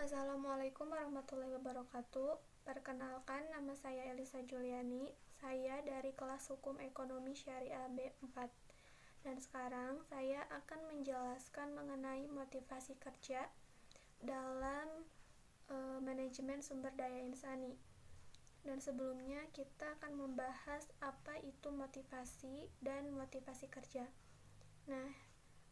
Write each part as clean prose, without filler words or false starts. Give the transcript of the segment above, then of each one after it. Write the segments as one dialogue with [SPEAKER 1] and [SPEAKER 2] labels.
[SPEAKER 1] Assalamualaikum warahmatullahi wabarakatuh. Perkenalkan, nama saya Elisa Juliani. Saya dari kelas Hukum Ekonomi Syariah B4. Dan sekarang saya akan menjelaskan mengenai motivasi kerja dalam manajemen sumber daya insani. Dan sebelumnya kita akan membahas apa itu motivasi dan motivasi kerja. Nah,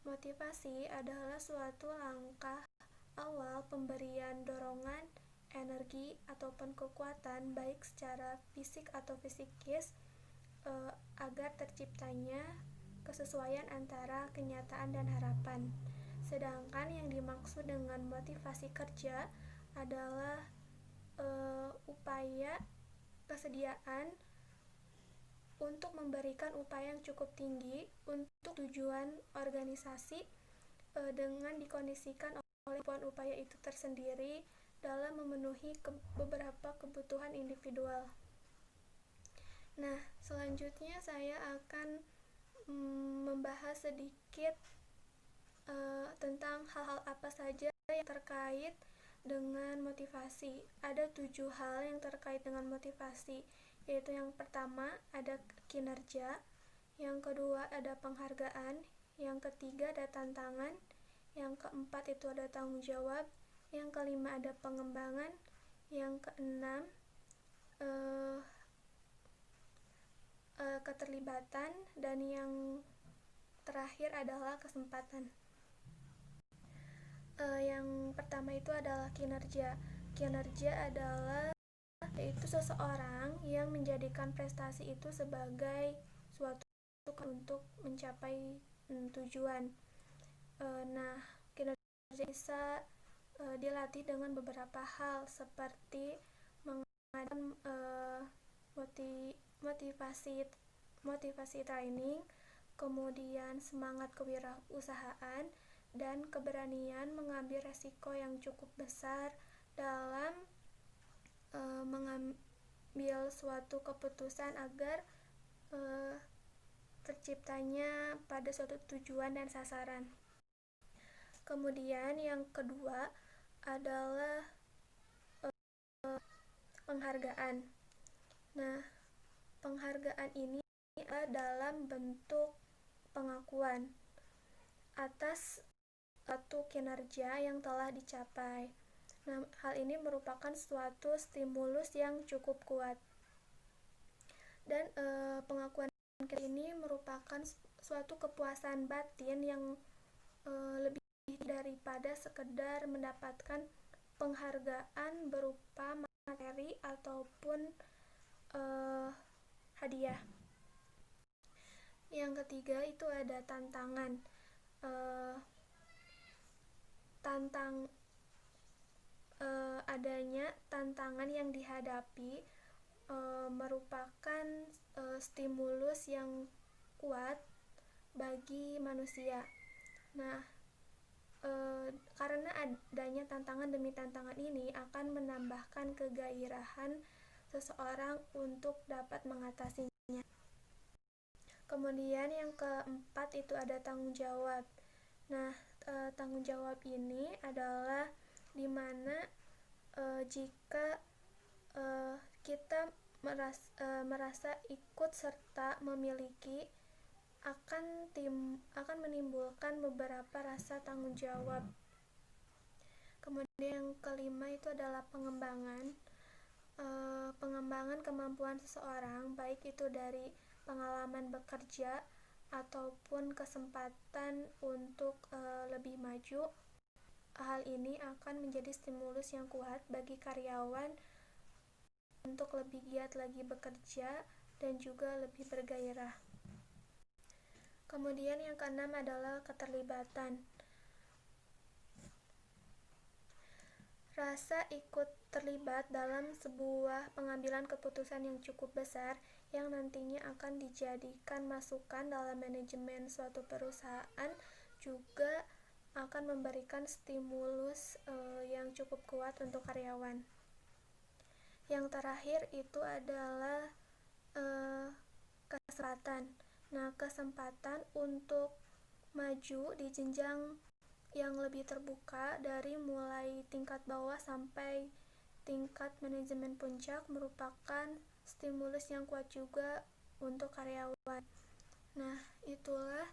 [SPEAKER 1] motivasi adalah suatu langkah awal pemberian dorongan, energi, ataupun kekuatan baik secara fisik atau psikis agar terciptanya kesesuaian antara kenyataan dan harapan. Sedangkan yang dimaksud dengan motivasi kerja adalah upaya kesediaan untuk memberikan upaya yang cukup tinggi untuk tujuan organisasi dengan dikondisikan oleh upaya itu tersendiri dalam memenuhi beberapa kebutuhan individual. Nah, selanjutnya saya akan membahas sedikit tentang hal-hal apa saja yang terkait dengan motivasi. Ada 7 hal yang terkait dengan motivasi, yaitu yang pertama ada kinerja, yang kedua ada penghargaan, yang ketiga ada tantangan, yang keempat itu ada tanggung jawab, yang kelima ada pengembangan, yang keenam keterlibatan, dan yang terakhir adalah kesempatan. Yang pertama itu adalah kinerja. Kinerja adalah yaitu seseorang yang menjadikan prestasi itu sebagai suatu untuk mencapai tujuan. Nah, kinerja bisa dilatih dengan beberapa hal seperti mengadakan motivasi training, kemudian semangat kewirausahaan, dan keberanian mengambil resiko yang cukup besar dalam mengambil suatu keputusan agar terciptanya pada suatu tujuan dan sasaran. Kemudian yang kedua adalah penghargaan. Nah, penghargaan ini adalah dalam bentuk pengakuan atas suatu kinerja yang telah dicapai. Nah, hal ini merupakan suatu stimulus yang cukup kuat. Dan pengakuan ini merupakan suatu kepuasan batin yang lebih daripada sekedar mendapatkan penghargaan berupa materi ataupun hadiah. Yang ketiga itu ada tantangan. Adanya tantangan yang dihadapi merupakan stimulus yang kuat bagi manusia. Nah, karena adanya tantangan demi tantangan ini akan menambahkan kegairahan seseorang untuk dapat mengatasinya. Kemudian yang keempat itu ada tanggung jawab. Nah, tanggung jawab ini adalah dimana jika kita merasa ikut serta memiliki akan menimbulkan beberapa rasa tanggung jawab. Kemudian yang kelima itu adalah pengembangan. Pengembangan kemampuan seseorang, baik itu dari pengalaman bekerja ataupun kesempatan untuk lebih maju. Hal ini akan menjadi stimulus yang kuat bagi karyawan untuk lebih giat lagi bekerja dan juga lebih bergairah. Kemudian yang keenam adalah keterlibatan. Rasa ikut terlibat dalam sebuah pengambilan keputusan yang cukup besar yang nantinya akan dijadikan masukan dalam manajemen suatu perusahaan juga akan memberikan stimulus yang cukup kuat untuk karyawan. Yang terakhir itu adalah kesempatan. Nah, kesempatan untuk maju di jenjang yang lebih terbuka dari mulai tingkat bawah sampai tingkat manajemen puncak merupakan stimulus yang kuat juga untuk karyawan. Nah, itulah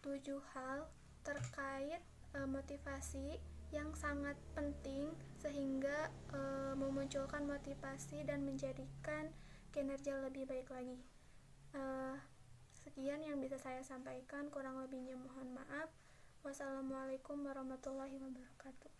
[SPEAKER 1] 7 hal terkait motivasi yang sangat penting sehingga memunculkan motivasi dan menjadikan kinerja lebih baik lagi. Sekian yang bisa saya sampaikan, kurang lebihnya mohon maaf. Wassalamualaikum warahmatullahi wabarakatuh.